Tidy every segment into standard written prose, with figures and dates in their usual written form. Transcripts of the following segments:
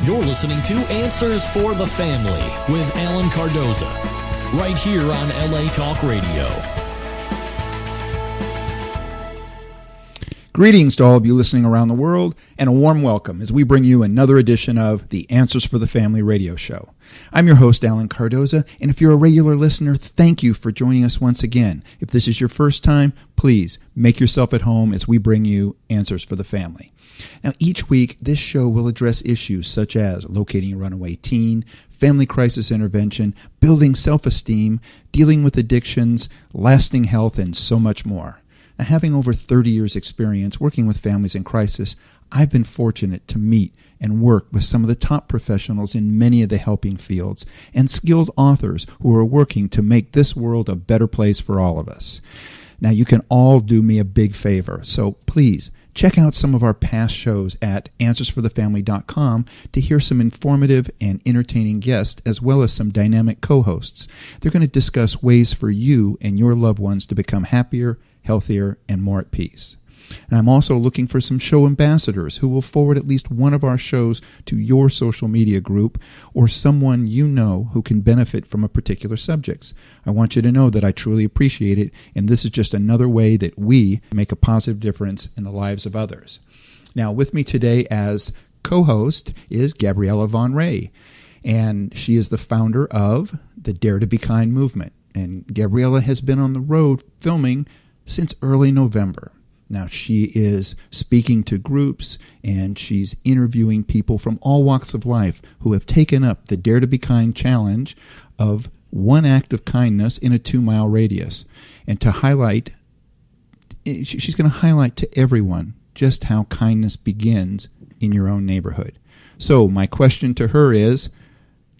You're listening to Answers for the Family with Alan Caroza, right here on LA Talk Radio. Greetings to all of you listening around the world, and a warm welcome as we bring you another edition of the Answers for the Family radio show. I'm your host, Alan Caroza, and if you're a regular listener, thank you for joining us once again. If this is your first time, please make yourself at home as we bring you Answers for the Family. Now, each week, this show will address issues such as locating a runaway teen, family crisis intervention, building self-esteem, dealing with addictions, lasting health, and so much more. Now, having over 30 years' experience working with families in crisis, I've been fortunate to meet and work with some of the top professionals in many of the helping fields and skilled authors who are working to make this world a better place for all of us. Now, you can all do me a big favor, so please check out some of our past shows at answersforthefamily.com to hear some informative and entertaining guests as well as some dynamic co-hosts. They're going to discuss ways for you and your loved ones to become happier, healthier, and more at peace. And I'm also looking for some show ambassadors who will forward at least one of our shows to your social media group or someone you know who can benefit from a particular subject. I want you to know that I truly appreciate it, and this is just another way that we make a positive difference in the lives of others. Now, with me today as co-host is Gabriella Von Ray, and she is the founder of the Dare to Be Kind movement. And Gabriella has been on the road filming since early November. Now, she is speaking to groups and she's interviewing people from all walks of life who have taken up the Dare to Be Kind challenge of one act of kindness in a 2-mile radius. And to highlight, she's going to highlight to everyone just how kindness begins in your own neighborhood. So my question to her is,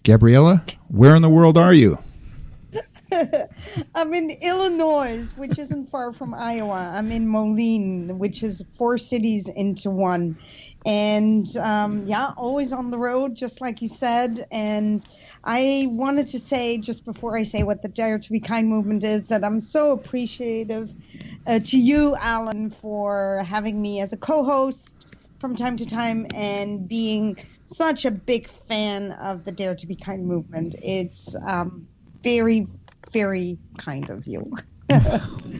Gabriella, where in the world are you? I'm in Illinois, which isn't far from Iowa. I'm in Moline, which is 4 cities into one. And always on the road, just like you said. And I wanted to say, just before I say what the Dare to Be Kind movement is, that I'm so appreciative to you, Alan, for having me as a co-host from time to time and being such a big fan of the Dare to Be Kind movement. It's very, very kind of you.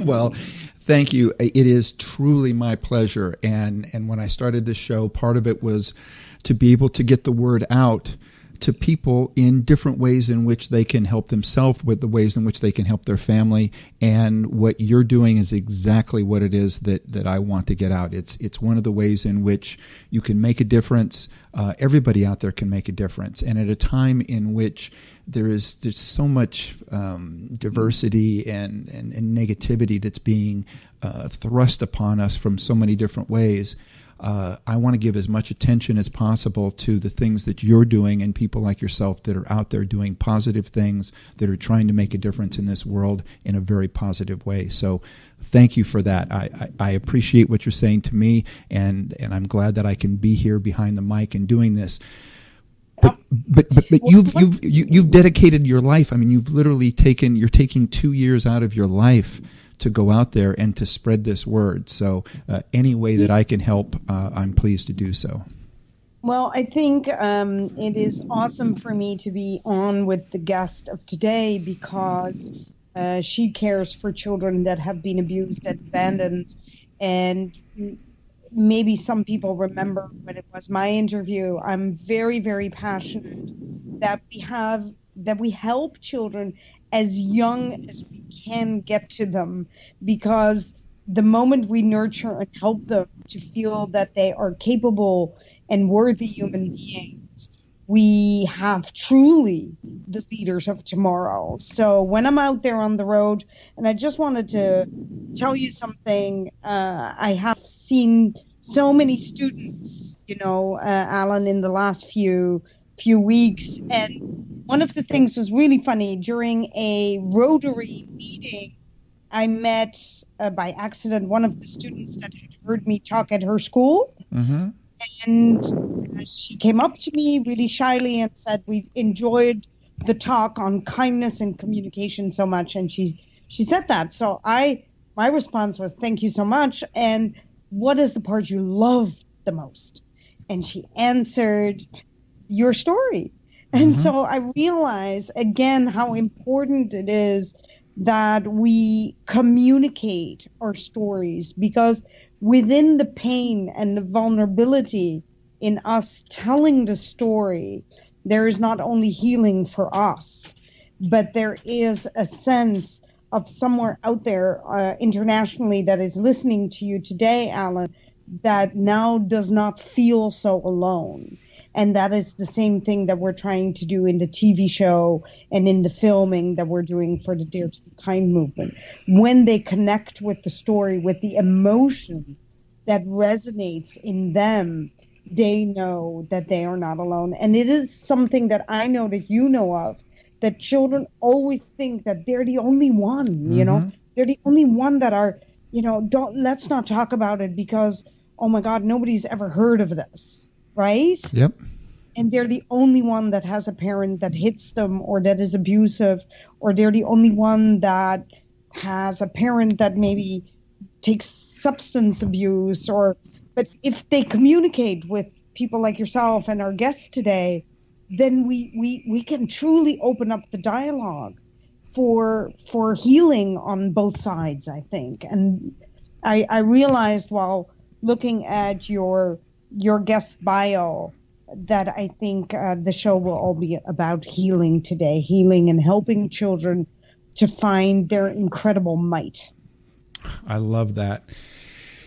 Well, thank you. It is truly my pleasure. And when I started this show, part of it was to be able to get the word out to people in different ways in which they can help themselves, with the ways in which they can help their family. And what you're doing is exactly what it is that I want to get out. It's one of the ways in which you can make a difference. Everybody out there can make a difference. And at a time in which there's so much diversity and negativity that's being thrust upon us from so many different ways, I want to give as much attention as possible to the things that you're doing and people like yourself that are out there doing positive things, that are trying to make a difference in this world in a very positive way. So thank you for that. I appreciate what you're saying to me, and I'm glad that I can be here behind the mic and doing this. But you've dedicated your life. I mean, you're taking 2 years out of your life to go out there and to spread this word. So any way that I can help, I'm pleased to do so. Well, I think it is awesome for me to be on with the guest of today because she cares for children that have been abused and abandoned. And maybe some people remember when it was my interview, I'm very, very passionate that we help children as young as we can get to them, because the moment we nurture and help them to feel that they are capable and worthy human beings, we have truly the leaders of tomorrow. So when I'm out there on the road, and I just wanted to tell you something, I have seen so many students, Alan, in the last few weeks, and one of the things was really funny. During a Rotary meeting, I met by accident one of the students that had heard me talk at her school. Mm-hmm. And she came up to me really shyly and said, "We enjoyed the talk on kindness and communication so much." And she said that. So my response was, "Thank you so much. And what is the part you love the most?" And she answered, your story. And so I realize again how important it is that we communicate our stories, because within the pain and the vulnerability in us telling the story, there is not only healing for us, but there is a sense of somewhere out there internationally that is listening to you today, Alan, that now does not feel so alone. And that is the same thing that we're trying to do in the TV show and in the filming that we're doing for the Dare to Be Kind movement. When they connect with the story, with the emotion that resonates in them, they know that they are not alone. And it is something that I know that you know of, that children always think that they're the only one, you know, they're the only one that are, you know, let's not talk about it because, oh my God, nobody's ever heard of this. Right? Yep. And they're the only one that has a parent that hits them or that is abusive, or they're the only one that has a parent that maybe takes substance abuse, but if they communicate with people like yourself and our guests today, then we can truly open up the dialogue for healing on both sides, I think. And I realized while looking at your guest bio that I think the show will all be about healing today, healing and helping children to find their incredible might. I love that.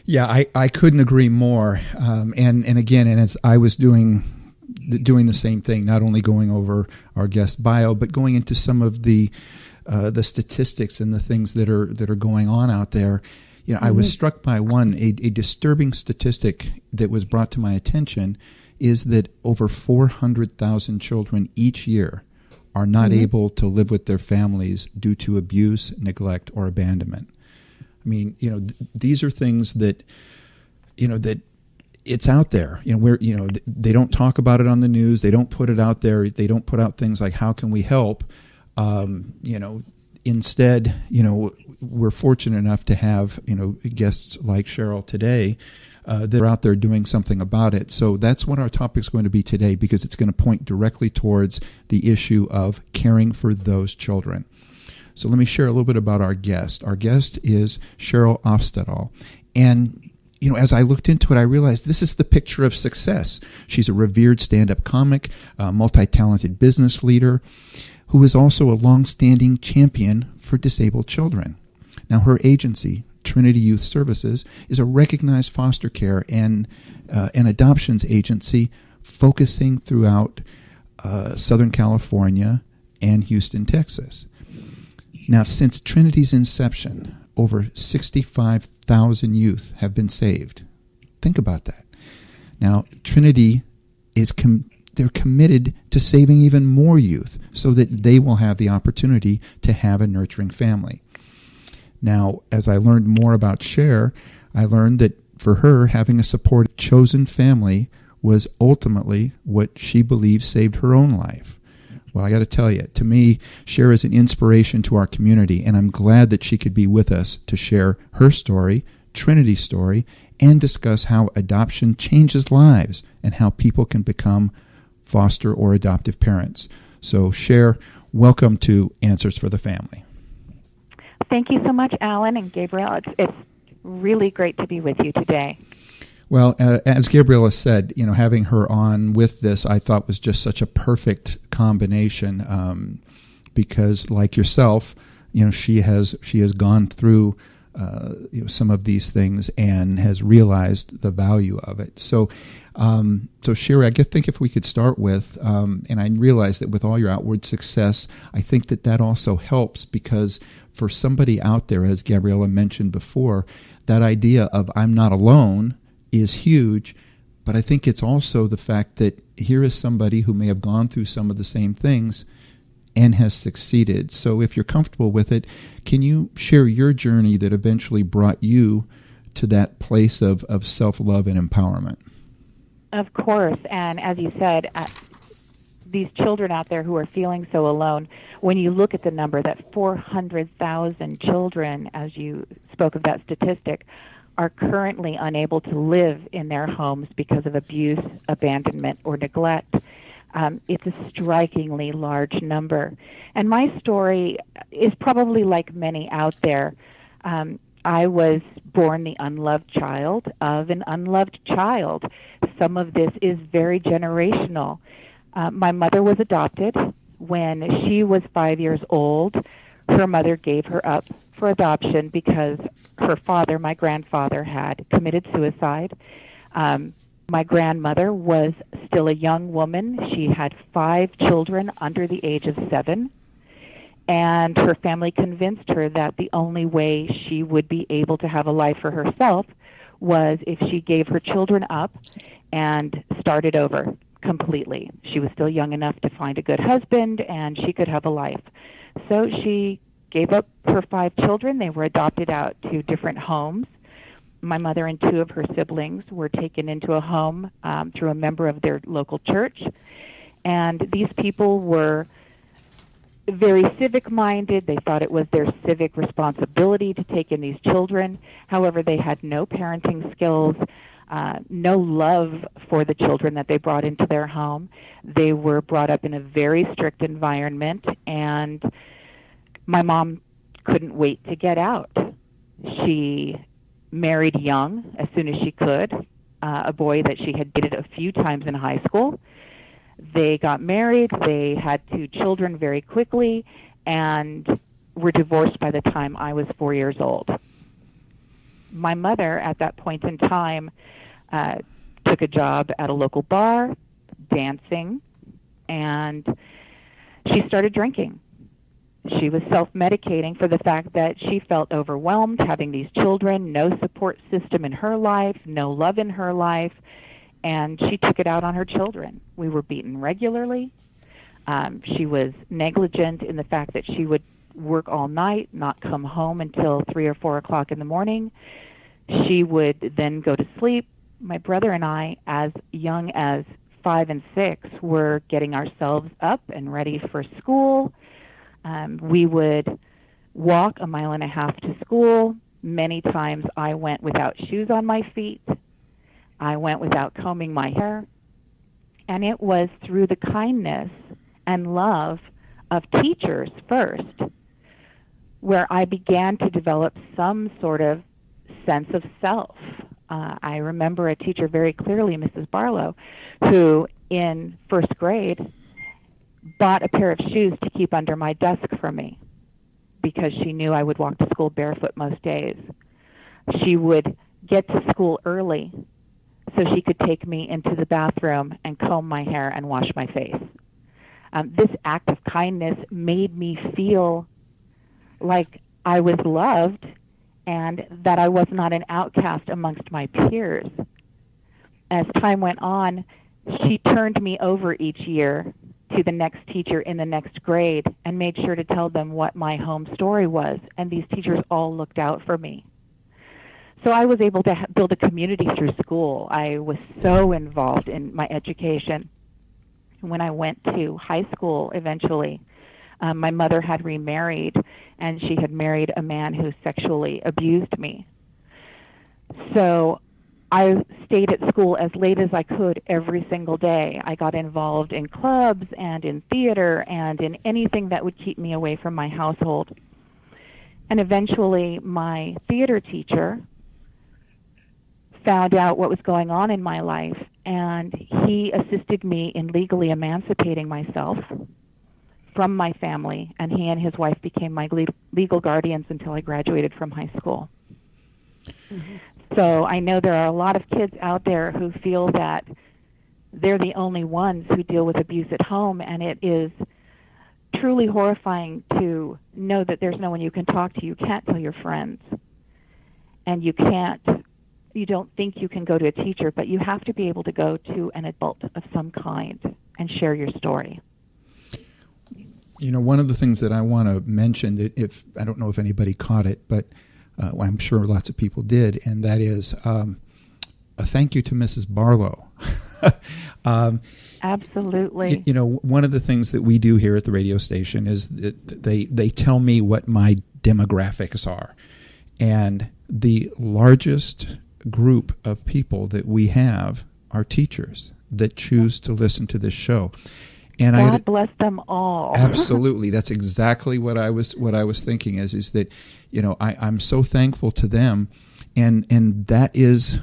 Yeah, I couldn't agree more. And again, and as I was doing the same thing, not only going over our guest bio, but going into some of the statistics and the things that are going on out there. You know, I was struck by a disturbing statistic that was brought to my attention is that over 400,000 children each year are not able to live with their families due to abuse, neglect, or abandonment. I mean, you know, these are things that, you know, that it's out there. You know, where, you know, they don't talk about it on the news. They don't put it out there. They don't put out things like, how can we help? You know, instead, you know, we're fortunate enough to have, you know, guests like Cheryl today that are out there doing something about it. So that's what our topic is going to be today, because it's going to point directly towards the issue of caring for those children. So let me share a little bit about our guest. Our guest is Cher Ofstedahl. And, you know, as I looked into it, I realized this is the picture of success. She's a revered stand-up comic, a multi-talented business leader, who is also a long-standing champion for disabled children. Now, her agency, Trinity Youth Services, is a recognized foster care and an adoptions agency focusing throughout Southern California and Houston, Texas. Now, since Trinity's inception, over 65,000 youth have been saved. Think about that. Now, Trinity they're committed to saving even more youth so that they will have the opportunity to have a nurturing family. Now, as I learned more about Cher, I learned that for her, having a supportive, chosen family was ultimately what she believes saved her own life. Well, I got to tell you, to me, Cher is an inspiration to our community, and I'm glad that she could be with us to share her story, Trinity's story, and discuss how adoption changes lives and how people can become foster or adoptive parents. So, Cher, welcome to Answers for the Family. Thank you so much, Alan and Gabriella. It's really great to be with you today. Well, as Gabriella said, you know, having her on with this, I thought was just such a perfect combination because, like yourself, you know, she has gone through you know, some of these things and has realized the value of it. So, Cher, I think if we could start with, and I realize that with all your outward success, I think that also helps, because for somebody out there, as Gabriella mentioned before, that idea of I'm not alone is huge, but I think it's also the fact that here is somebody who may have gone through some of the same things and has succeeded. So if you're comfortable with it, can you share your journey that eventually brought you to that place of self-love and empowerment? Of course, and as you said, these children out there who are feeling so alone, when you look at the number, that 400,000 children, as you spoke of that statistic, are currently unable to live in their homes because of abuse, abandonment, or neglect. It's a strikingly large number. And my story is probably like many out there. I was born the unloved child of an unloved child. Some of this is very generational. My mother was adopted. When she was 5 years old, her mother gave her up for adoption because her father, my grandfather, had committed suicide. My grandmother was still a young woman. She had 5 children under the age of 7. And her family convinced her that the only way she would be able to have a life for herself was if she gave her children up and started over completely. She was still young enough to find a good husband, and she could have a life. So she gave up her 5 children. They were adopted out to different homes. My mother and 2 of her siblings were taken into a home through a member of their local church. And these people were very civic-minded. They thought it was their civic responsibility to take in these children. However, they had no parenting skills, no love for the children that they brought into their home. They were brought up in a very strict environment, and my mom couldn't wait to get out. She married young, as soon as she could, a boy that she had dated a few times in high school. They got married, they had 2 children very quickly, and were divorced by the time I was 4 years old. My mother, at that point in time, took a job at a local bar, dancing, and she started drinking. She was self-medicating for the fact that she felt overwhelmed having these children, no support system in her life, no love in her life, and she took it out on her children. We were beaten regularly. She was negligent in the fact that she would work all night, not come home until 3 or 4 o'clock in the morning. She would then go to sleep. My brother and I, as young as 5 and 6, were getting ourselves up and ready for school. We would walk 1.5 miles to school. Many times I went without shoes on my feet. I went without combing my hair. And it was through the kindness and love of teachers first where I began to develop some sort of sense of self. I remember a teacher very clearly, Mrs. Barlow, who in 1st grade bought a pair of shoes to keep under my desk for me because she knew I would walk to school barefoot most days. She would get to school early so she could take me into the bathroom and comb my hair and wash my face. This act of kindness made me feel like I was loved and that I was not an outcast amongst my peers. As time went on, she turned me over each year to the next teacher in the next grade and made sure to tell them what my home story was, and these teachers all looked out for me. So I was able to build a community through school. I was so involved in my education. When I went to high school eventually, my mother had remarried, and she had married a man who sexually abused me. So I stayed at school as late as I could every single day. I got involved in clubs and in theater and in anything that would keep me away from my household. And eventually my theater teacher found out what was going on in my life, and he assisted me in legally emancipating myself from my family, and he and his wife became my legal guardians until I graduated from high school. Mm-hmm. So I know there are a lot of kids out there who feel that they're the only ones who deal with abuse at home, and it is truly horrifying to know that there's no one you can talk to. You can't tell your friends, and you don't think you can go to a teacher, but you have to be able to go to an adult of some kind and share your story. You know, one of the things that I want to mention, if I don't know if anybody caught it, but I'm sure lots of people did, and that is a thank you to Mrs. Barlow. Absolutely. You know, one of the things that we do here at the radio station is that they tell me what my demographics are. And the largest group of people that we have are teachers that choose to listen to this show. And God bless them all. Absolutely. That's exactly what I was thinking is that, I'm so thankful to them, and that is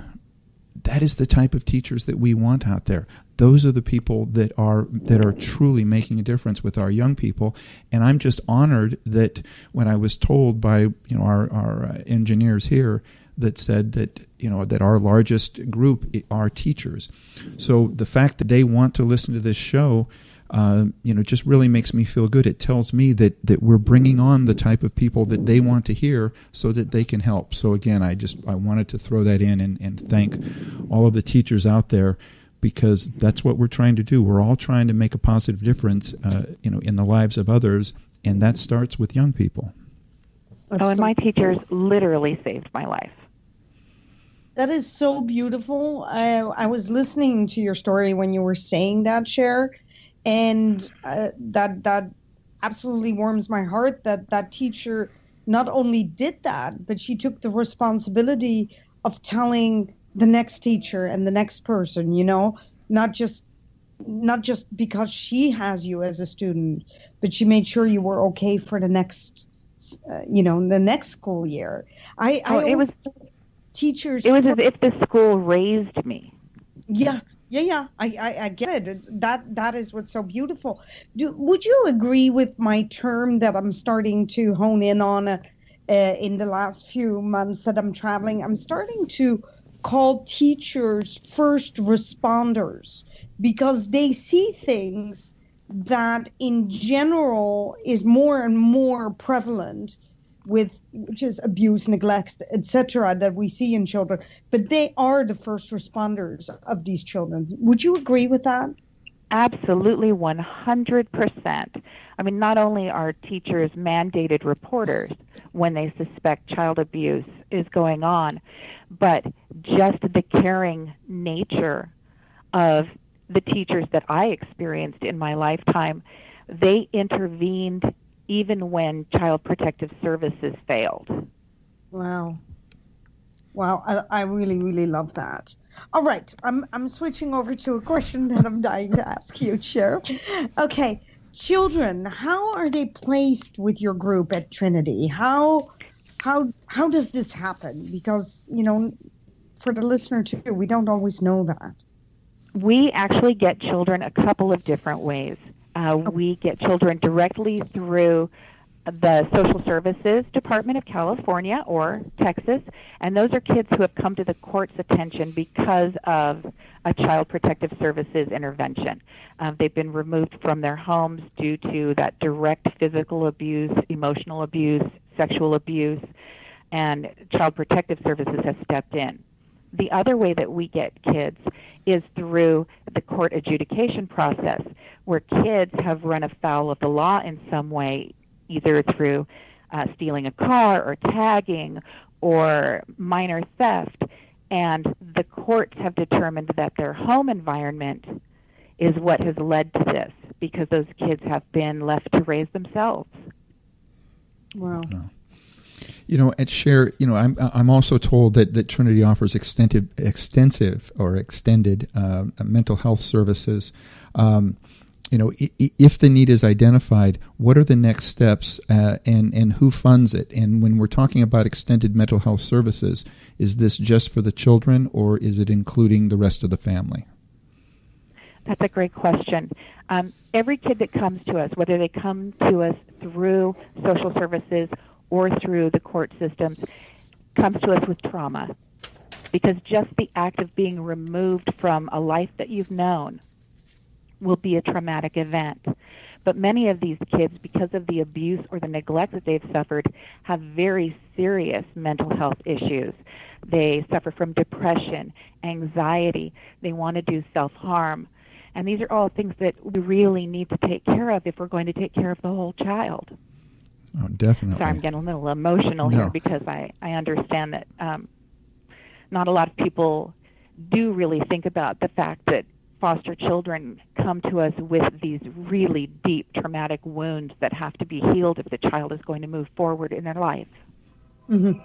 the type of teachers that we want out there. Those are the people that are truly making a difference with our young people. And I'm just honored that when I was told by our engineers here that said that that our largest group are teachers. So the fact that they want to listen to this show, just really makes me feel good. It tells me that we're bringing on the type of people that they want to hear so that they can help. So again, I wanted to throw that in and thank all of the teachers out there, because that's what we're trying to do. We're all trying to make a positive difference, in the lives of others, and that starts with young people. Oh, and my teachers literally saved my life. That is so beautiful. I was listening to your story when you were saying that, Cher, and that absolutely warms my heart that teacher not only did that, but she took the responsibility of telling the next teacher and the next person, not just because she has you as a student, but she made sure you were okay for the next, the next school year. It was teachers. It was as if the school raised me. Yeah. I get it. That is what's so beautiful. Would you agree with my term that I'm starting to hone in on in the last few months that I'm traveling? I'm starting to call teachers first responders, because they see things that in general is more and more prevalent which is abuse, neglect, etc., that we see in children, but they are the first responders of these children. Would you agree with that? Absolutely, 100%. I mean, not only are teachers mandated reporters when they suspect child abuse is going on, but just the caring nature of the teachers that I experienced in my lifetime, they intervened even when Child Protective Services failed. Wow, I really, really love that. All right, I'm switching over to a question that I'm dying to ask you, Cher. Okay, children, how are they placed with your group at Trinity? How does this happen? Because, for the listener too, we don't always know that. We actually get children a couple of different ways. We get children directly through the Social Services Department of California or Texas, and those are kids who have come to the court's attention because of a Child Protective Services intervention. They've been removed from their homes due to that direct physical abuse, emotional abuse, sexual abuse, and Child Protective Services has stepped in. The other way that we get kids is through the court adjudication process, where kids have run afoul of the law in some way, either through stealing a car or tagging or minor theft, and the courts have determined that their home environment is what has led to this, because those kids have been left to raise themselves. Wow. No. At Cher, I'm also told that Trinity offers extended mental health services. If the need is identified, what are the next steps, and who funds it? And when we're talking about extended mental health services, is this just for the children, or is it including the rest of the family? That's a great question. Every kid that comes to us, whether they come to us through social services or through the court systems, comes to us with trauma, because just the act of being removed from a life that you've known will be a traumatic event. But many of these kids, because of the abuse or the neglect that they've suffered, have very serious mental health issues. They suffer from depression, anxiety, they want to do self-harm. And these are all things that we really need to take care of if we're going to take care of the whole child. Oh, definitely. Sorry, I'm getting a little emotional here, because I understand that not a lot of people do really think about the fact that foster children come to us with these really deep traumatic wounds that have to be healed if the child is going to move forward in their life. Mm-hmm.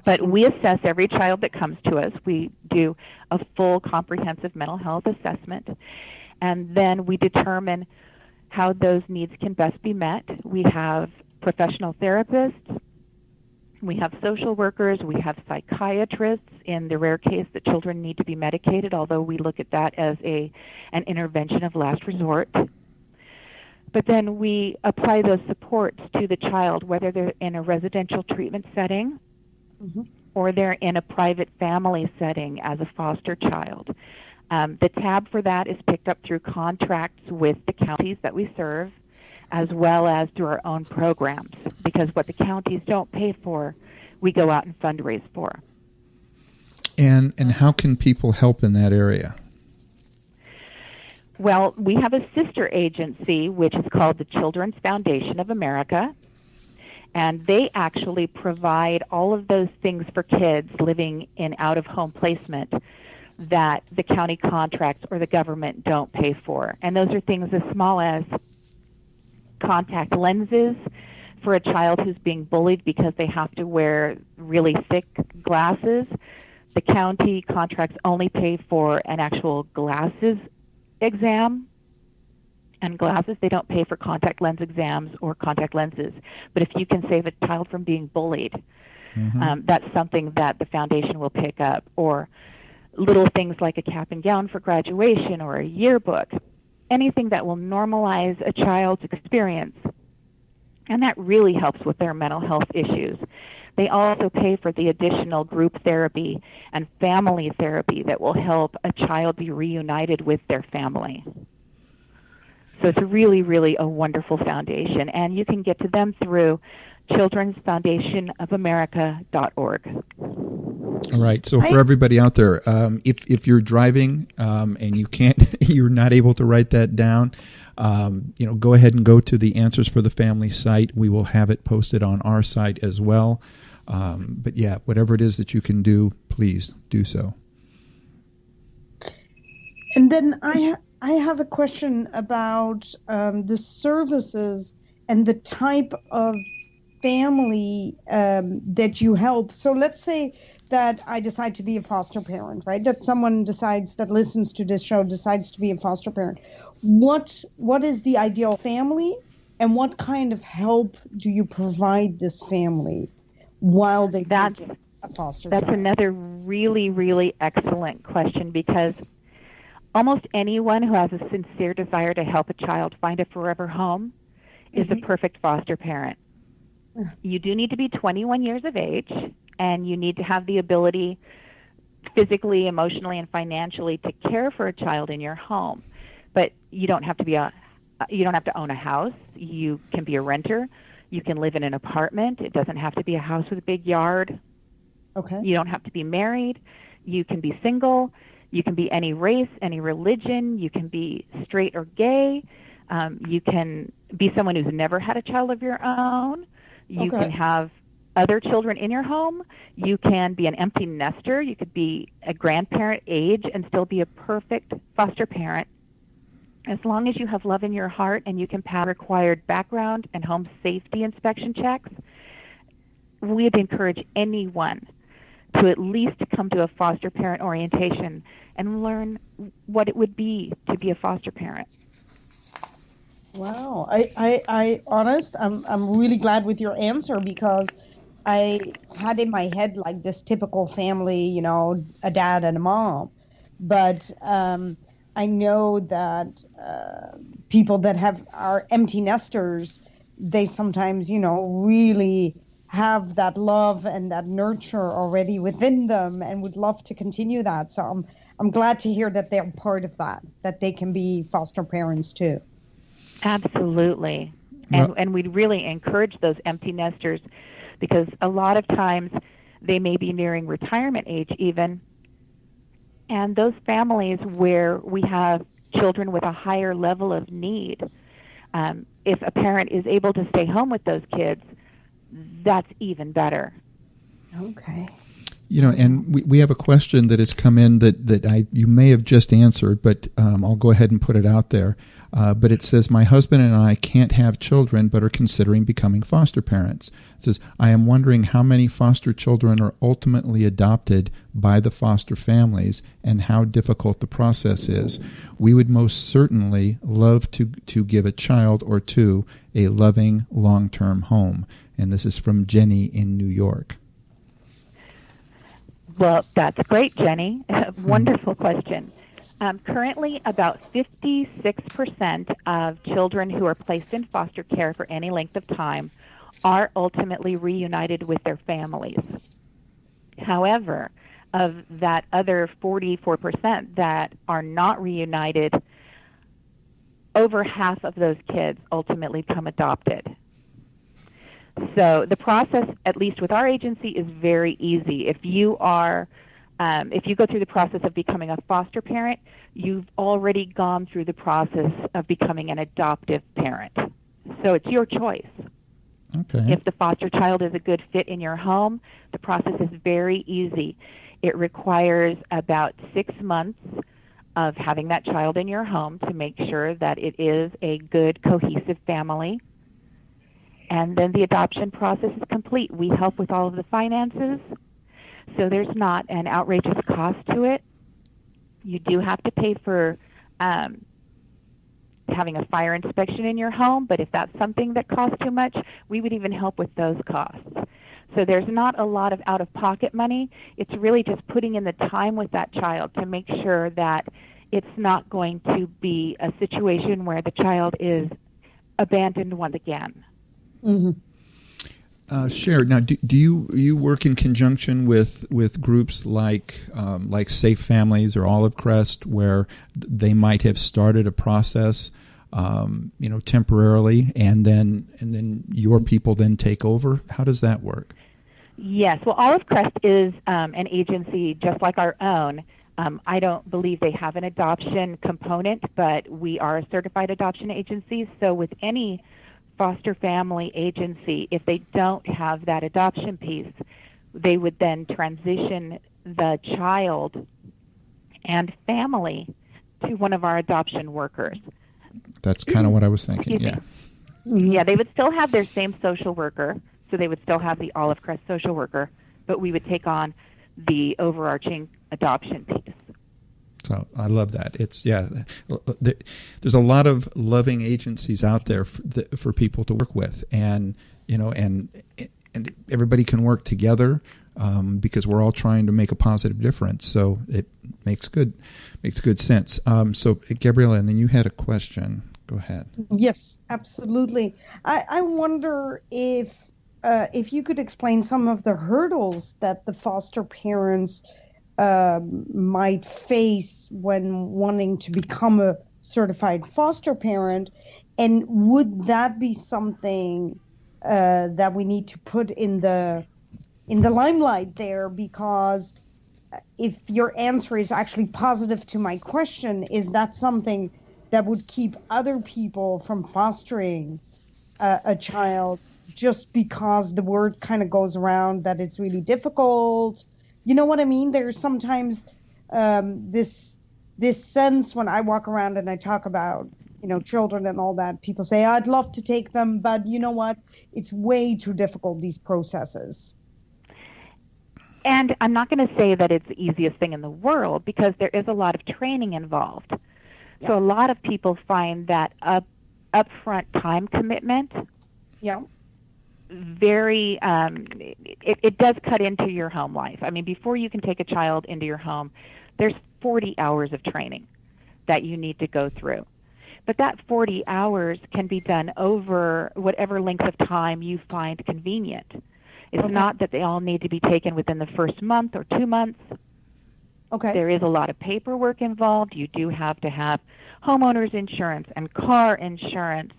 But we assess every child that comes to us. We do a full comprehensive mental health assessment, and then we determine how those needs can best be met. We have professional therapists, we have social workers, we have psychiatrists in the rare case that children need to be medicated, although we look at that as an intervention of last resort. But then we apply those supports to the child, whether they're in a residential treatment setting, mm-hmm. or they're in a private family setting as a foster child. The tab for that is picked up through contracts with the counties that we serve, as well as through our own programs, because what the counties don't pay for, we go out and fundraise for. And how can people help in that area? Well, we have a sister agency, which is called the Children's Foundation of America, and they actually provide all of those things for kids living in out-of-home placement that the county contracts or the government don't pay for. And those are things as small as contact lenses for a child who's being bullied because they have to wear really thick glasses. The county contracts only pay for an actual glasses exam and glasses. They don't pay for contact lens exams or contact lenses. But if you can save a child from being bullied, mm-hmm. That's something that the foundation will pick up. Or little things like a cap and gown for graduation or a yearbook, anything that will normalize a child's experience. And that really helps with their mental health issues. They also pay for the additional group therapy and family therapy that will help a child be reunited with their family. So it's really, really a wonderful foundation. And you can get to them through childrensfoundationofamerica.org. All right. So for everybody out there, if you're driving and you're not able to write that down, go ahead and go to the Answers for the Family site. We will have it posted on our site as well. But yeah, whatever it is that you can do, please do so. And then I have a question about the services and the type of family that you help. So let's say that I decide to be a foster parent, right? That someone that listens to this show decides to be a foster parent. What is the ideal family, and what kind of help do you provide this family while they take a foster child? That's another really, really excellent question, because almost anyone who has a sincere desire to help a child find a forever home is a perfect foster parent. You do need to be 21 years of age, and you need to have the ability physically, emotionally, and financially to care for a child in your home. But you don't have to own a house. You can be a renter. You can live in an apartment. It doesn't have to be a house with a big yard. Okay. You don't have to be married. You can be single. You can be any race, any religion. You can be straight or gay. You can be someone who's never had a child of your own. You can have other children in your home. You can be an empty nester. You could be a grandparent age and still be a perfect foster parent. As long as you have love in your heart and you can pass required background and home safety inspection checks, we'd encourage anyone to at least come to a foster parent orientation and learn what it would be to be a foster parent. Wow. I'm really glad with your answer, because I had in my head like this typical family, a dad and a mom. But I know that people that are empty nesters, they sometimes, really have that love and that nurture already within them and would love to continue that. So I'm glad to hear that they're part of that they can be foster parents too. Absolutely. And we'd really encourage those empty nesters, because a lot of times they may be nearing retirement age even. And those families where we have children with a higher level of need, if a parent is able to stay home with those kids, that's even better. Okay. And we have a question that has come in that you may have just answered, but I'll go ahead and put it out there. But it says, my husband and I can't have children but are considering becoming foster parents. It says, I am wondering how many foster children are ultimately adopted by the foster families and how difficult the process is. We would most certainly love to give a child or two a loving long-term home. And this is from Jenny in New York. Well, that's great, Jenny. Wonderful question. Currently, about 56% of children who are placed in foster care for any length of time are ultimately reunited with their families. However, of that other 44% that are not reunited, over half of those kids ultimately become adopted. So the process, at least with our agency, is very easy. If you go through the process of becoming a foster parent, you've already gone through the process of becoming an adoptive parent. So it's your choice. Okay. If the foster child is a good fit in your home, the process is very easy. It requires about 6 months of having that child in your home to make sure that it is a good, cohesive family. And then the adoption process is complete. We help with all of the finances, so there's not an outrageous cost to it. You do have to pay for having a fire inspection in your home, but if that's something that costs too much, we would even help with those costs. So there's not a lot of out-of-pocket money. It's really just putting in the time with that child to make sure that it's not going to be a situation where the child is abandoned once again. Mm-hmm. Cher, now do you work in conjunction with groups like Safe Families or Olive Crest, where they might have started a process, temporarily, and then your people then take over? How does that work? Yes, well, Olive Crest is an agency just like our own. I don't believe they have an adoption component, but we are a certified adoption agency. So with any foster family agency, if they don't have that adoption piece, they would then transition the child and family to one of our adoption workers. That's kind of what I was thinking, yeah. Yeah, they would still have their same social worker, so they would still have the Olive Crest social worker, but we would take on the overarching adoption piece. So I love that. There's a lot of loving agencies out there for people to work with, and everybody can work together because we're all trying to make a positive difference. So it makes good sense. So Gabriella, and then you had a question. Go ahead. Yes, absolutely. I wonder if you could explain some of the hurdles that the foster parents might face when wanting to become a certified foster parent, and would that be something that we need to put in the limelight there? Because if your answer is actually positive to my question, is that something that would keep other people from fostering a child just because the word kind of goes around that it's really difficult? You know what I mean? There's sometimes this sense when I walk around and I talk about, children and all that, people say, I'd love to take them, but you know what? It's way too difficult, these processes. And I'm not going to say that it's the easiest thing in the world, because there is a lot of training involved. Yeah. So a lot of people find that upfront time commitment very, it does cut into your home life. I mean, before you can take a child into your home, there's 40 hours of training that you need to go through. But that 40 hours can be done over whatever length of time you find convenient. It's not that they all need to be taken within the first month or 2 months. Okay. There is a lot of paperwork involved. You do have to have homeowners insurance and car insurance.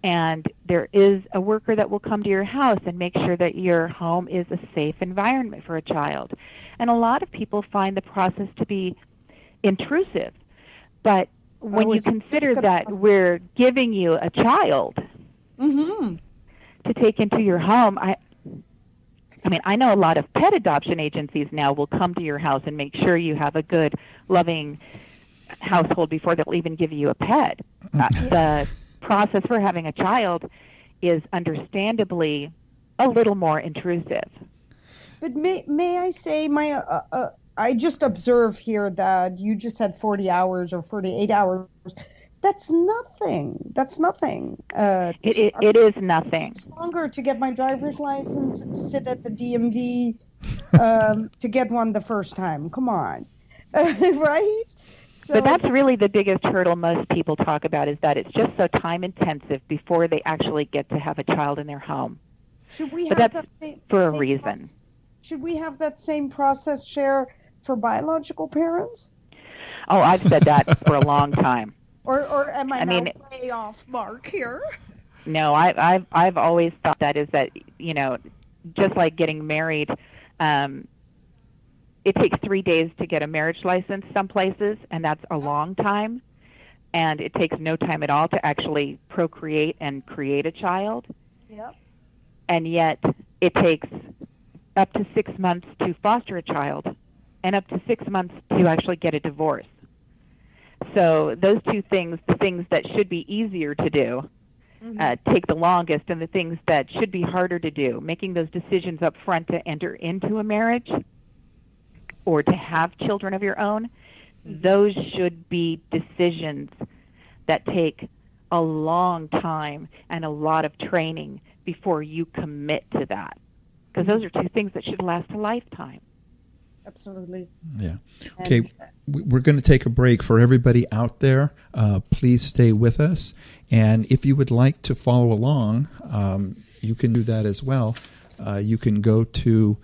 And there is a worker that will come to your house and make sure that your home is a safe environment for a child. And a lot of people find the process to be intrusive. But when you consider that we're giving you a child to take into your home, I mean, I know a lot of pet adoption agencies now will come to your house and make sure you have a good, loving household before they'll even give you a pet. The process for having a child is understandably a little more intrusive. But may I say, I just observe here that you just had 40 hours or 48 hours. That's nothing. That's nothing. It is nothing. It's longer to get my driver's license and to sit at the DMV to get one the first time. Come on. Right? So, but that's really the biggest hurdle most people talk about, is that it's just so time intensive before they actually get to have a child in their home. Should we but have that's that for a same reason. process? Should we have that same process, Cher, for biological parents? Oh, I've said that for a long time. Or am I mean, way off mark here? No, I've always thought that is that, you know, just like getting married, it takes 3 days to get a marriage license some places, and that's a long time. And it takes no time at all to actually procreate and create a child. Yep. And yet it takes up to 6 months to foster a child and up to 6 months to actually get a divorce. So those two things, the things that should be easier to do, take the longest, and the things that should be harder to do, making those decisions up front to enter into a marriage or to have children of your own, those should be decisions that take a long time and a lot of training before you commit to that. Because those are two things that should last a lifetime. Absolutely. Yeah. Okay, we're going to take a break. For everybody out there, please stay with us. And if you would like to follow along, you can do that as well. You can go to,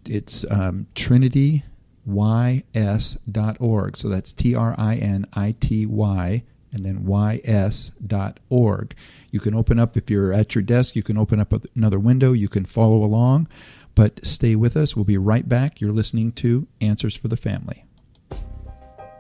it's TrinityYS.org. So that's TRINITY and then YS.org. You can open up, if you're at your desk, you can open up another window. You can follow along. But stay with us. We'll be right back. You're listening to Answers for the Family.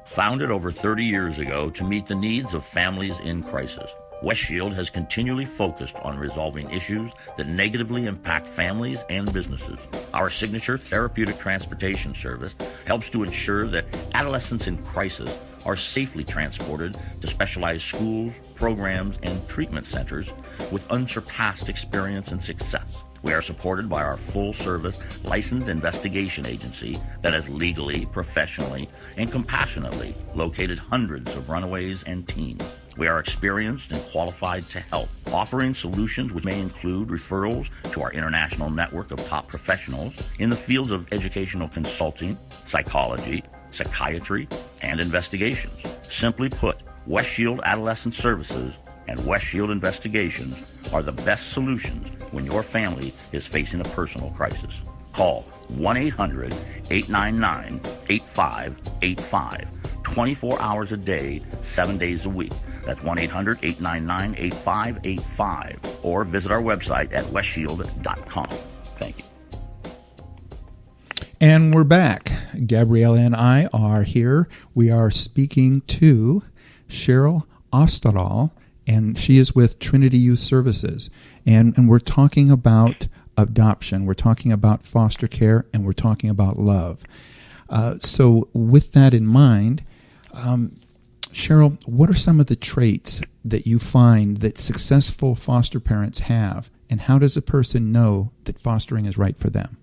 Founded over 30 years ago to meet the needs of families in crisis, West Shield has continually focused on resolving issues that negatively impact families and businesses. Our signature therapeutic transportation service helps to ensure that adolescents in crisis are safely transported to specialized schools, programs, and treatment centers with unsurpassed experience and success. We are supported by our full-service licensed investigation agency that has legally, professionally, and compassionately located hundreds of runaways and teens. We are experienced and qualified to help, offering solutions which may include referrals to our international network of top professionals in the fields of educational consulting, psychology, psychiatry, and investigations. Simply put, West Shield Adolescent Services and West Shield Investigations are the best solutions when your family is facing a personal crisis. Call 1-800-899-8585, 24 hours a day, 7 days a week. That's 1-800-899-8585, or visit our website at westshield.com. Thank you. And we're back. Gabriella and I are here. We are speaking to Cher Ofstedahl, and she is with Trinity Youth Services. And we're talking about adoption, we're talking about foster care, and we're talking about love. So with that in mind, Cheryl, what are some of the traits that you find that successful foster parents have, and how does a person know that fostering is right for them?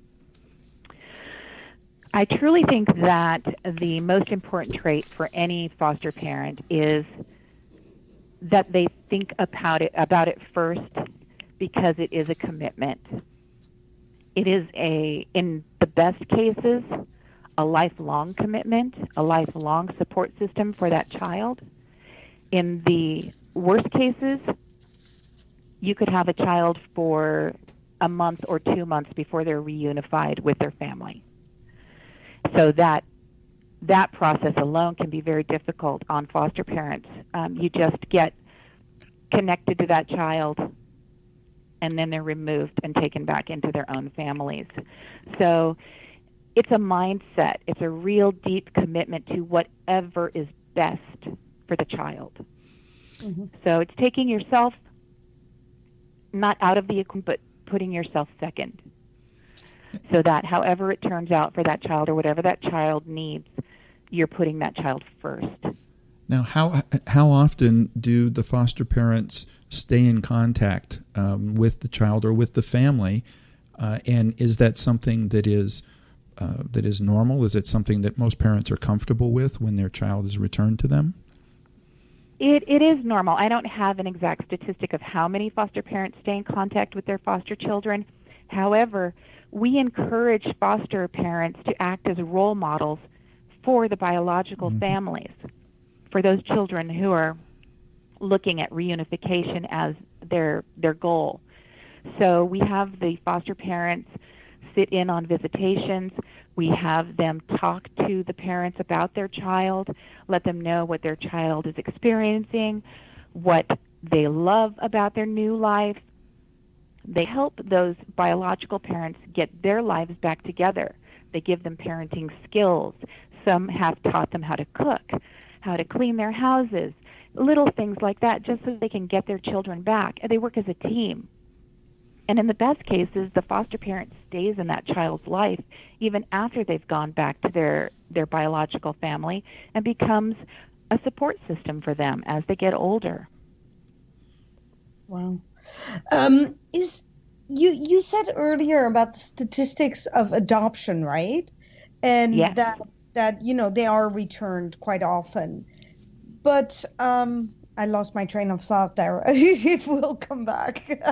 I truly think that the most important trait for any foster parent is that they think about it first, because it is a commitment. It is in the best cases, a lifelong commitment, a lifelong support system for that child. In the worst cases, you could have a child for a month or 2 months before they're reunified with their family. So that process alone can be very difficult on foster parents. You just get connected to that child, and then they're removed and taken back into their own families. So it's a mindset. It's a real deep commitment to whatever is best for the child. Mm-hmm. So it's taking yourself not out of the equation, but putting yourself second. So that however it turns out for that child or whatever that child needs, you're putting that child first. Now, how often do the foster parents stay in contact with the child or with the family? And is that something that is normal? Is it something that most parents are comfortable with when their child is returned to them? It is normal. I don't have an exact statistic of how many foster parents stay in contact with their foster children. However, we encourage foster parents to act as role models for the biological families, for those children who are looking at reunification as their goal. So we have the foster parents sit in on visitations. We have them talk to the parents about their child, let them know what their child is experiencing, what they love about their new life. They help those biological parents get their lives back together. They give them parenting skills. Some have taught them how to cook, how to clean their houses, little things like that, just so they can get their children back. And they work as a team. And in the best cases, the foster parent stays in that child's life even after they've gone back to their biological family and becomes a support system for them as they get older. Wow. You said earlier about the statistics of adoption, right? And yes. that they are returned quite often. But I lost my train of thought there. It will come back.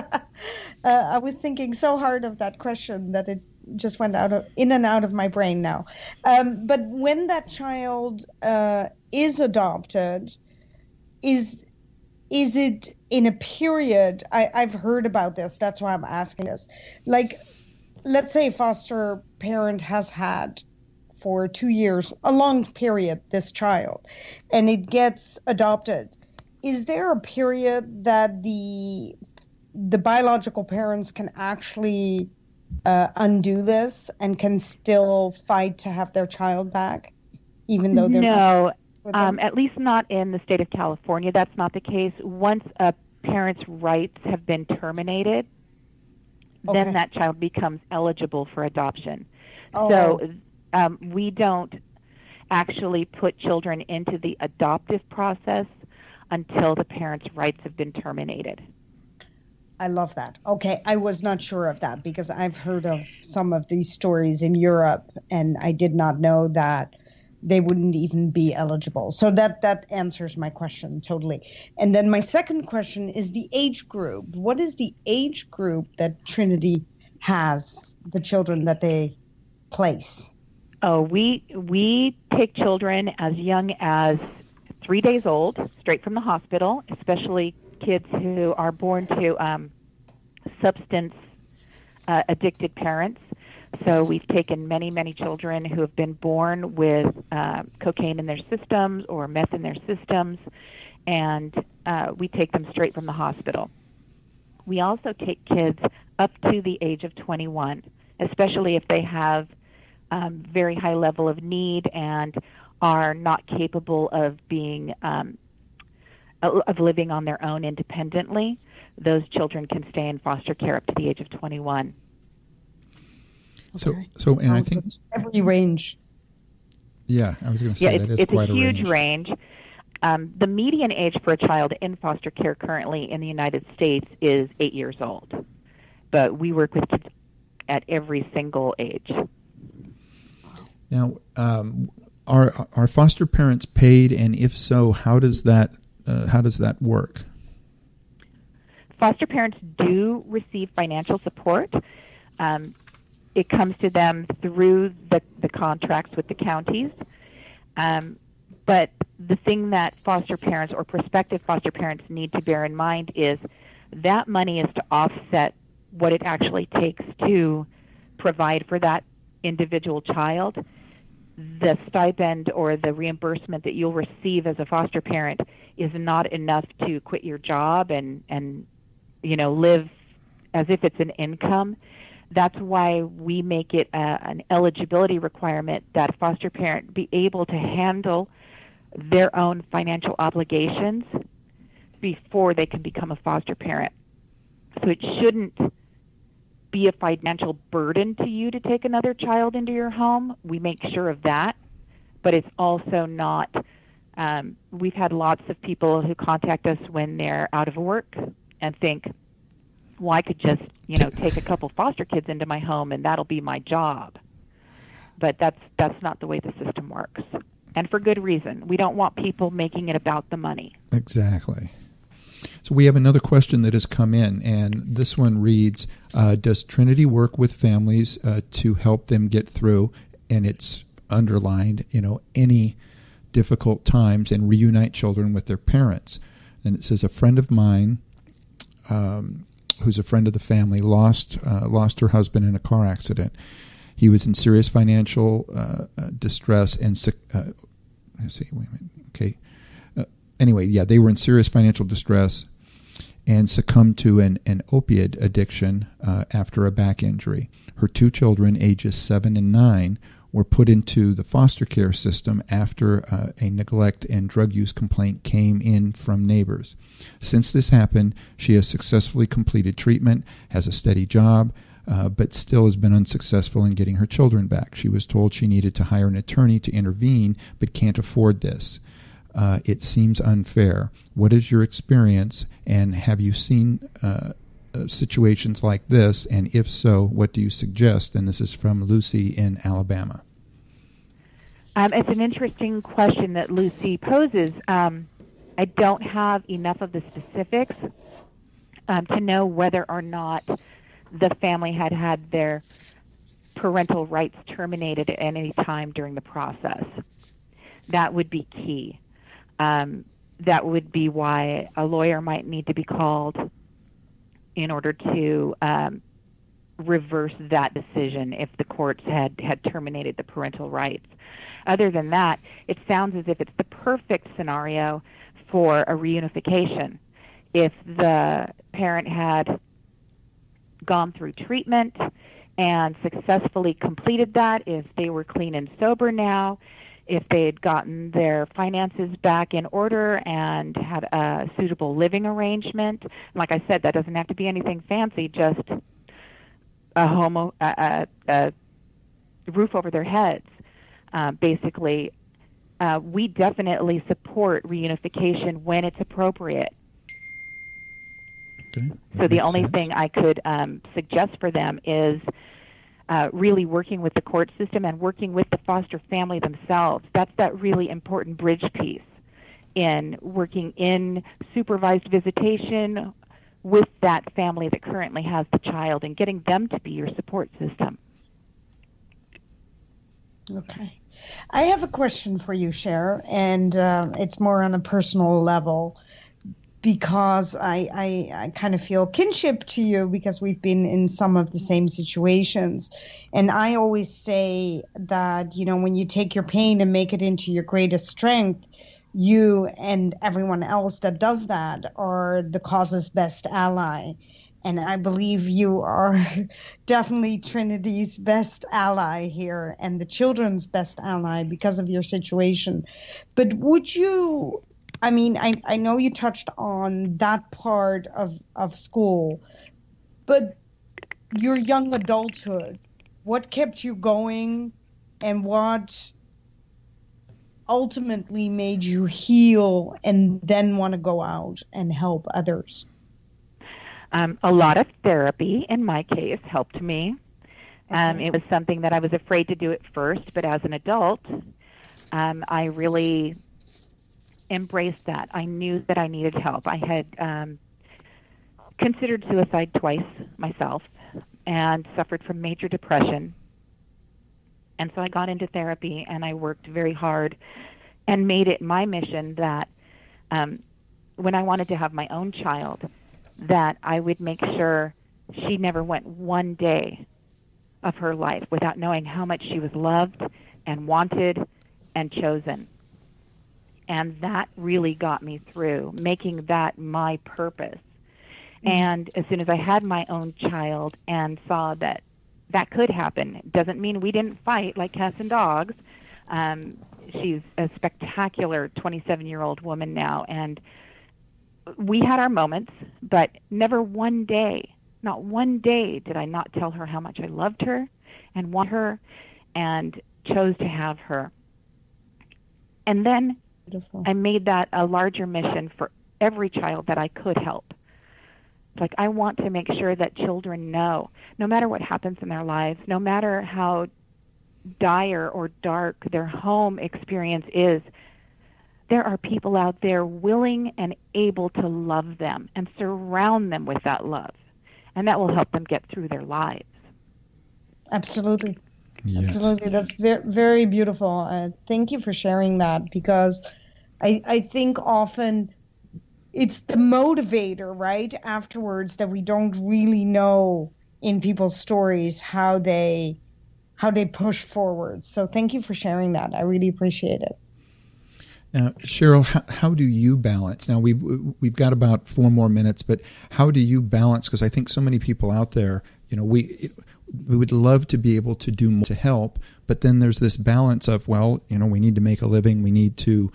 I was thinking so hard of that question that it just went in and out of my brain now. But when that child is adopted, is it in a period? I've heard about this. That's why I'm asking this. Like, let's say a foster parent has had for 2 years, a long period, this child, and it gets adopted. Is there a period that the biological parents can actually undo this and can still fight to have their child back, even though they're no, at least not in the state of California. That's not the case. Once a parent's rights have been terminated, then that child becomes eligible for adoption. So we don't actually put children into the adoptive process until the parents' rights have been terminated. I love that. Okay, I was not sure of that because I've heard of some of these stories in Europe, and I did not know that they wouldn't even be eligible. So that answers my question totally. And then my second question is the age group. What is the age group that Trinity has, the children that they place? Oh, we take children as young as 3 days old, straight from the hospital, especially kids who are born to substance addicted parents. So we've taken many, many children who have been born with cocaine in their systems or meth in their systems, and we take them straight from the hospital. We also take kids up to the age of 21, especially if they have very high level of need and are not capable of being of living on their own independently. Those children can stay in foster care up to the age of 21. So, and I think every range. Yeah, I was going to say that is quite a range. It's a huge range. The median age for a child in foster care currently in the United States is 8 years old, but we work with kids at every single age. Now, are foster parents paid, and if so, how does that work? Foster parents do receive financial support. It comes to them through the contracts with the counties. But the thing that foster parents or prospective foster parents need to bear in mind is that money is to offset what it actually takes to provide for that individual child. The stipend or the reimbursement that you'll receive as a foster parent is not enough to quit your job and live as if it's an income. That's why we make it an eligibility requirement that a foster parent be able to handle their own financial obligations before they can become a foster parent. So it shouldn't be a financial burden to you to take another child into your home. We make sure of that, but it's also not. We've had lots of people who contact us when they're out of work and think, well, I could just, take a couple foster kids into my home and that'll be my job. But that's not the way the system works. And for good reason. We don't want people making it about the money. Exactly. So we have another question that has come in, and this one reads, does Trinity work with families to help them get through, and it's underlined, any difficult times, and reunite children with their parents? And it says, a friend of mine, who's a friend of the family, lost her husband in a car accident. He was in serious financial distress and they were in serious financial distress and succumbed to an opiate addiction after a back injury. Her two children, ages 7 and 9, were put into the foster care system after a neglect and drug use complaint came in from neighbors. Since this happened, she has successfully completed treatment, has a steady job, but still has been unsuccessful in getting her children back. She was told she needed to hire an attorney to intervene, but can't afford this. It seems unfair. What is your experience, and have you seen situations like this? And if so, what do you suggest? And this is from Lucy in Alabama. It's an interesting question that Lucy poses. I don't have enough of the specifics to know whether or not the family had their parental rights terminated at any time during the process. That would be key. That would be why a lawyer might need to be called in order to reverse that decision if the courts had terminated the parental rights. Other than that, it sounds as if it's the perfect scenario for a reunification. If the parent had gone through treatment and successfully completed that, if they were clean and sober now, if they had gotten their finances back in order and had a suitable living arrangement. Like I said, that doesn't have to be anything fancy, just a home, a roof over their heads. Basically, we definitely support reunification when it's appropriate. Okay, so the only thing I could suggest for them is really working with the court system and working with the foster family themselves. That's that really important bridge piece in working in supervised visitation with that family that currently has the child and getting them to be your support system. Okay. I have a question for you, Cher, and it's more on a personal level, because I kind of feel kinship to you because we've been in some of the same situations. And I always say that, when you take your pain and make it into your greatest strength, you and everyone else that does that are the cause's best ally. And I believe you are definitely Trinity's best ally here and the children's best ally because of your situation. But would you... I know you touched on that part of school, but your young adulthood, what kept you going and what ultimately made you heal and then want to go out and help others? A lot of therapy, in my case, helped me. It was something that I was afraid to do at first, but as an adult, I really embraced that. I knew that I needed help. I had considered suicide twice myself and suffered from major depression. And so I got into therapy and I worked very hard and made it my mission that when I wanted to have my own child, that I would make sure she never went one day of her life without knowing how much she was loved and wanted and chosen. And that really got me through, making that my purpose. And as soon as I had my own child and saw that that could happen, doesn't mean we didn't fight like cats and dogs. She's a spectacular 27-year-old woman now, and we had our moments, but never one day Not one day did I not tell her how much I loved her and want her and chose to have her. And then Beautiful. I made that a larger mission for every child that I could help. It's like I want to make sure that children know, no matter what happens in their lives, no matter how dire or dark their home experience is, there are people out there willing and able to love them and surround them with that love. And that will help them get through their lives. Absolutely. Yes. Absolutely. That's very, very beautiful. Thank you for sharing that, because I think often it's the motivator, right, afterwards, that we don't really know in people's stories how they push forward. So thank you for sharing that. I really appreciate it. Now, Cheryl, how do you balance? Now, we've got about 4 more minutes, but how do you balance? Because I think so many people out there, we would love to be able to do more to help, but then there's this balance of, well, we need to make a living, we need to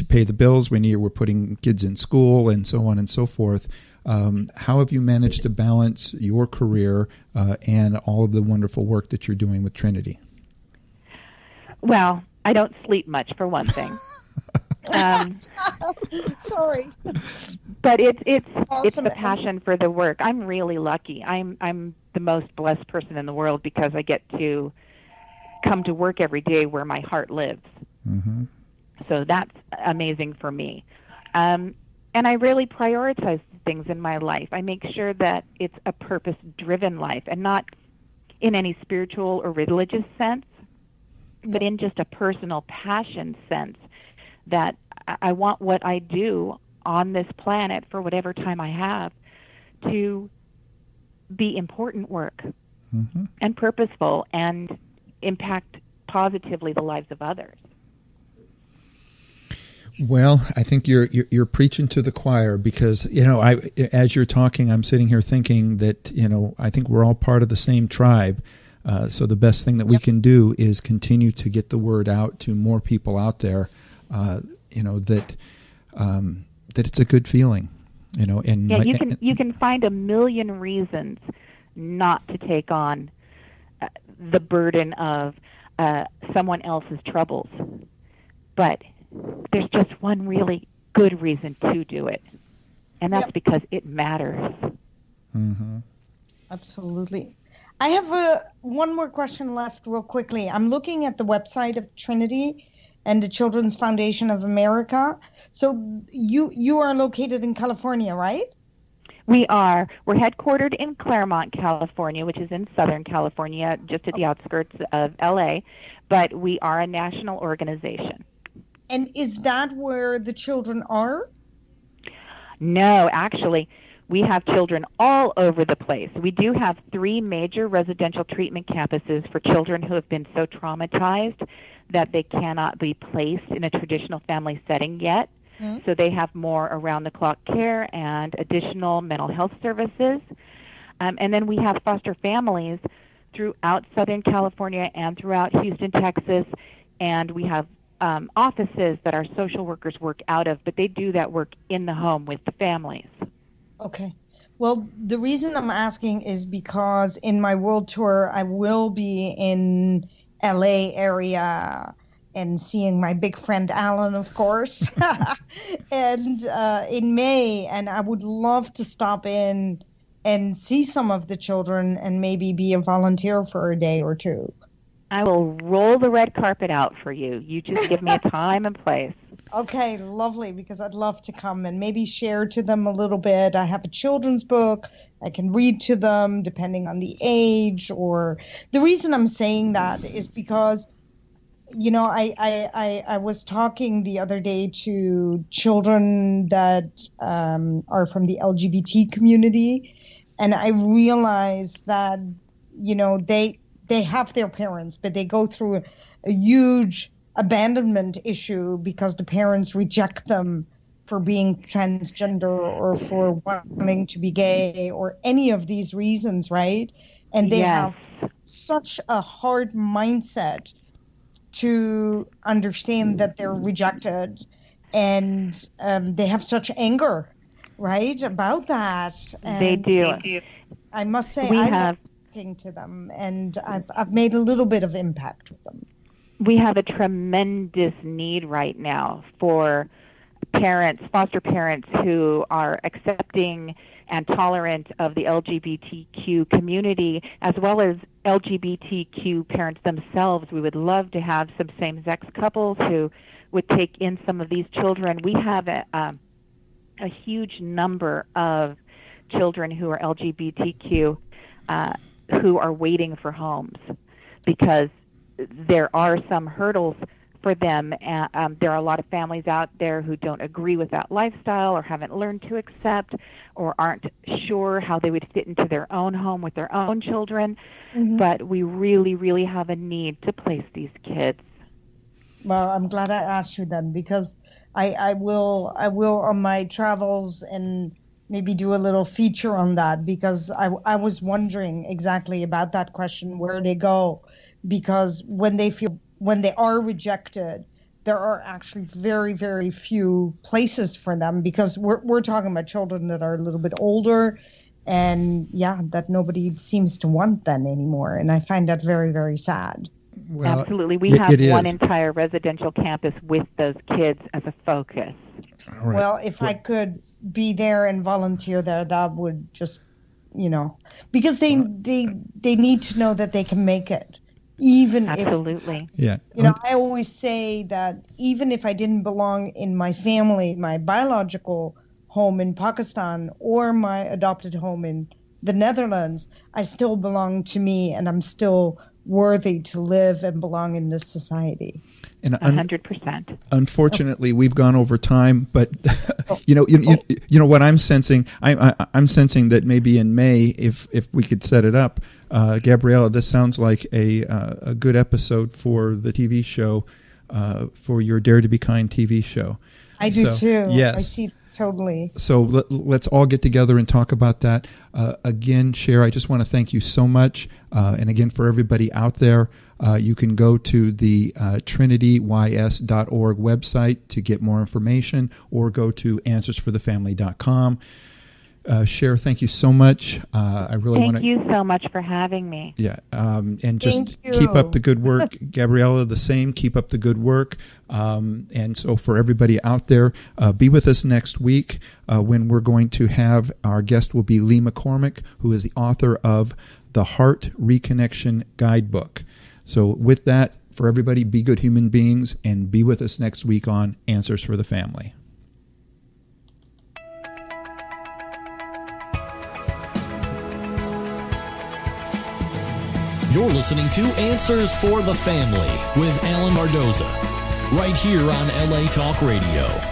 pay the bills, we're putting kids in school, and so on and so forth. How have you managed to balance your career and all of the wonderful work that you're doing with Trinity? Well, I don't sleep much, for one thing. Sorry. But it's Awesome. the passion for the work. I'm really lucky. I'm the most blessed person in the world because I get to come to work every day where my heart lives. Mm-hmm. So that's amazing for me. And I really prioritize things in my life. I make sure that it's a purpose-driven life and not in any spiritual or religious sense, but in just a personal passion sense, that I want what I do on this planet for whatever time I have to be important work and purposeful and impact positively the lives of others. Well, I think you're preaching to the choir, because as you're talking, I'm sitting here thinking that I think we're all part of the same tribe. So the best thing that we can do is continue to get the word out to more people out there. That it's a good feeling. And you can find a million reasons not to take on the burden of someone else's troubles, but there's just one really good reason to do it, and that's because it matters. Mm-hmm. Absolutely. I have one more question left real quickly. I'm looking at the website of Trinity and the Children's Foundation of America. So you are located in California, right? We are. We're headquartered in Claremont, California, which is in Southern California, just at the outskirts of LA, but we are a national organization. And is that where the children are? No, actually, we have children all over the place. We do have 3 major residential treatment campuses for children who have been so traumatized that they cannot be placed in a traditional family setting yet. Mm-hmm. So they have more around-the-clock care and additional mental health services. And then we have foster families throughout Southern California and throughout Houston, Texas, and we have offices that our social workers work out of, but they do that work in the home with the families. Okay. Well, the reason I'm asking is because in my world tour, I will be in LA area and seeing my big friend Alan, of course, and in May, and I would love to stop in and see some of the children and maybe be a volunteer for a day or two. I will roll the red carpet out for you. You just give me a time and place. Okay, lovely, because I'd love to come and maybe share to them a little bit. I have a children's book. I can read to them depending on the age. Or the reason I'm saying that is because, I was talking the other day to children that are from the LGBT community, and I realized that, they have their parents, but they go through a huge abandonment issue because the parents reject them for being transgender or for wanting to be gay or any of these reasons, right? And they have such a hard mindset to understand that they're rejected, and they have such anger right, about that. And They do. I must say, We I have love talking to them, and I've made a little bit of impact with them. we have a tremendous need right now for parents, foster parents who are accepting and tolerant of the LGBTQ community, as well as LGBTQ parents themselves. We would love to have some same-sex couples who would take in some of these children. We have a huge number of children who are LGBTQ who are waiting for homes because there are some hurdles for them. There are a lot of families out there who don't agree with that lifestyle or haven't learned to accept or aren't sure how they would fit into their own home with their own children. Mm-hmm. But we really, really have a need to place these kids. Well, I'm glad I asked you then, because I will on my travels and maybe do a little feature on that, because I was wondering exactly about that question, where they go, because when they are rejected, there are actually very, very few places for them, because we're talking about children that are a little bit older, and that nobody seems to want them anymore. And I find that very, very sad. Well, absolutely. We have one entire residential campus with those kids as a focus. Right. Well, if I could be there and volunteer there, that would just, because they need to know that they can make it. Even absolutely. if, I always say that even if I didn't belong in my family, my biological home in Pakistan or my adopted home in the Netherlands, I still belong to me, and I'm still worthy to live and belong in this society. And 100%. Unfortunately, we've gone over time, but you know what I'm sensing. I'm sensing that maybe in May, if we could set it up, Gabriella, this sounds like a good episode for the TV show, for your Dare to Be Kind TV show. I do too. Yes. I see. Totally. So let's all get together and talk about that. Again, Cher, I just want to thank you so much. And again, for everybody out there, you can go to the trinitys.org website to get more information, or go to answersforthefamily.com. Cher, thank you so much. I really want to thank you so much for having me. Yeah, and just keep up the good work. Gabriella, the same. Keep up the good work. And so for everybody out there, be with us next week when we're going to have, our guest will be Lee McCormick, who is the author of the Heart Reconnection Guidebook. So with that, for everybody, be good human beings, and be with us next week on Answers for the Family. You're listening to Answers for the Family with Alan Cardoza, right here on LA Talk Radio.